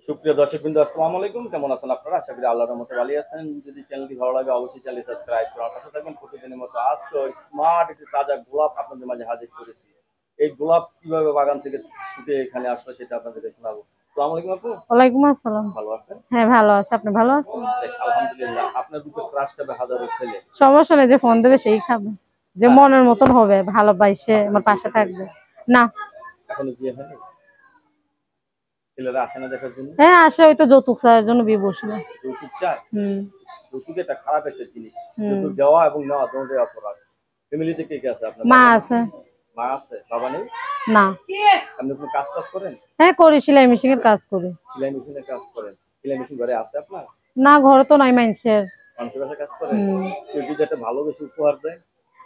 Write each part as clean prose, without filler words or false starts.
সুপ্রিয় দর্শকবৃন্দ, আসসালামু আলাইকুম। কেমন আছেন আপনারা? আশা করি আল্লাহর রহমতে ভালো আছেন। যদি চ্যানেলটি ভালো লাগে অবশ্যই চ্যানেলটি সাবস্ক্রাইব করে আমার পাশে থাকবেন। প্রতিদিনের মতো আজকে স্মার্ট একটি তাজা গোলাপ আপনাদের মাঝে হাজির করেছি। এই গোলাপ কিভাবে বাগান থেকে ফুটে এখানে আসলো সেটা আপনাদেরকে শোনাবো। আসসালামু আলাইকুম আপু। ওয়ালাইকুম আসসালাম। ভালো আছেন? হ্যাঁ, ভালো আছে। আপনি ভালো আছেন? আলহামদুলিল্লাহ। আপনার দুটো ক্রাশ খাবে হাজারো ছেলে। সমস্যা নেই, যে ফোন দেবে সেই খাবে, যে হ্যাঁ, মনের মতন হবে, ভালোবাসে আপনার আমার বিয়ে পাশে শাদী থাকবে। হয়েছে? না। এখনো বিয়ে হয়নি? ছেলেরা আসে না দেখার জন্য? হ্যাঁ আসে, ওই তো যৌতুক চাওয়ার জন্য বিয়ে বসলো। যৌতুক চায়? হুম। যৌতুক এটা খারাপ একটা জিনিস। হুম। যৌতুক দেওয়া এবং নেওয়া দুটোই অপরাধ। ফ্যামিলিতে কে কে আছে? আপনার মা বাবা নেই? আছে। মা আছে, বাবা নেই? না। আপনি কোনো কাজ টাজ করেন? হ্যাঁ করি, সেলাই মেশিন এর কাজ করি। সেলাই মেশিনের কাজ করেন? সেলাই মেশিন ঘরে আছে আপনার? না, ঘরে তো নাই মানুষের। মানুষের বাসায় কাজ করেন? হুম। কেউ যদি একটা ভালোবেসে উপহার দেয়?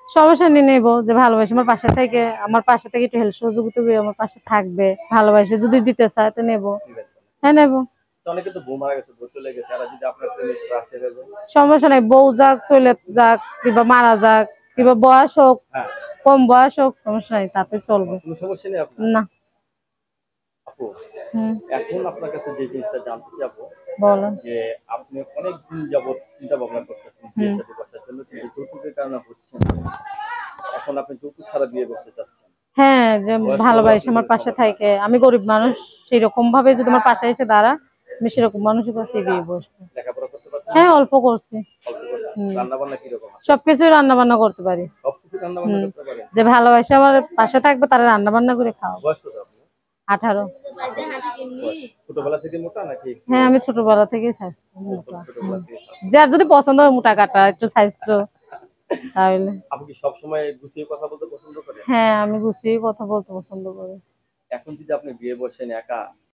সমস্যা নিয়ে নেবো, যে ভালোবাসে আমার পাশে থেকে একটু হেল্প সহযোগিতা করে আমার পাশে থাকবে, ভালোবাসে যদি দিতে চায় তো নেবো। দিবেন না? হ্যাঁ নেবো। তো অনেকে তো বউ মারা গেছে, বউ চলে গেছে, আর যদি আপনার প্রেমিক রাশি হয়ে যায়? সমস্যা নাই, বউ যাক, চলে যাক, কিংবা মারা যাক, কিংবা বয়স হোক, হ্যাঁ, কম বয়স হোক, সমস্যা নাই, তাতে চলবে। কোনো সমস্যা নেই আপনার? না। আপু, হুম। এখন আপনার কাছে যে জিনিসটা জানতে চাবো বলেন। যে আপনি অনেক দিন যাবত চিন্তা ভাবনা করতেছেন বিয়ে হুম। শাদী করার জন্য, কিন্তু যৌতুকের কারণে হচ্ছে না। এখন আপনি যৌতুক ছাড়া বিয়ে করতে চাচ্ছেন। হ্যাঁ, যে বয়স্ক হলেও ভালোবাসে আপনার আমার কোনো পাশে সমস্যা নেই। থাকে, আমি গরিব মানুষ, সেই রকম ভাবে যদি আমার পাশে এসে দাঁড়া, আমি সেরকম মানুষের কাছে বিয়ে বসবো। লেখাপড়া করতে পারছেন? হ্যাঁ, অল্প করছি। অল্প করছেন? হুম। রান্না বান্না কিরকম আছে? সবকিছুই রান্না বান্না করতে পারি। সবকিছু রান্না বান্না হুম। করতে পারেন? যে ভালোবাসে আমার পাশে থাকবে, তারা রান্না বান্না করে খাওয়াবো। বয়স কত আপনার? 18। বয়স। ছোটবেলা থেকে মোটা নাকি একটু হ্যাঁ, আমি ছোটবেলা থেকেই সাইজ মোটা। ছোটবেলা থেকে খারাপ? যার যদি পছন্দ হয় মোটা কাটা একটু সাইজ, তো তাহলে। আপনি কি সবসময় গুছিয়ে কথা বলতে পছন্দ করেন? হ্যাঁ, আমি গুছিয়ে কথা বলতে পছন্দ করি। এখন যদি আপনি বিয়ে বসেন একা,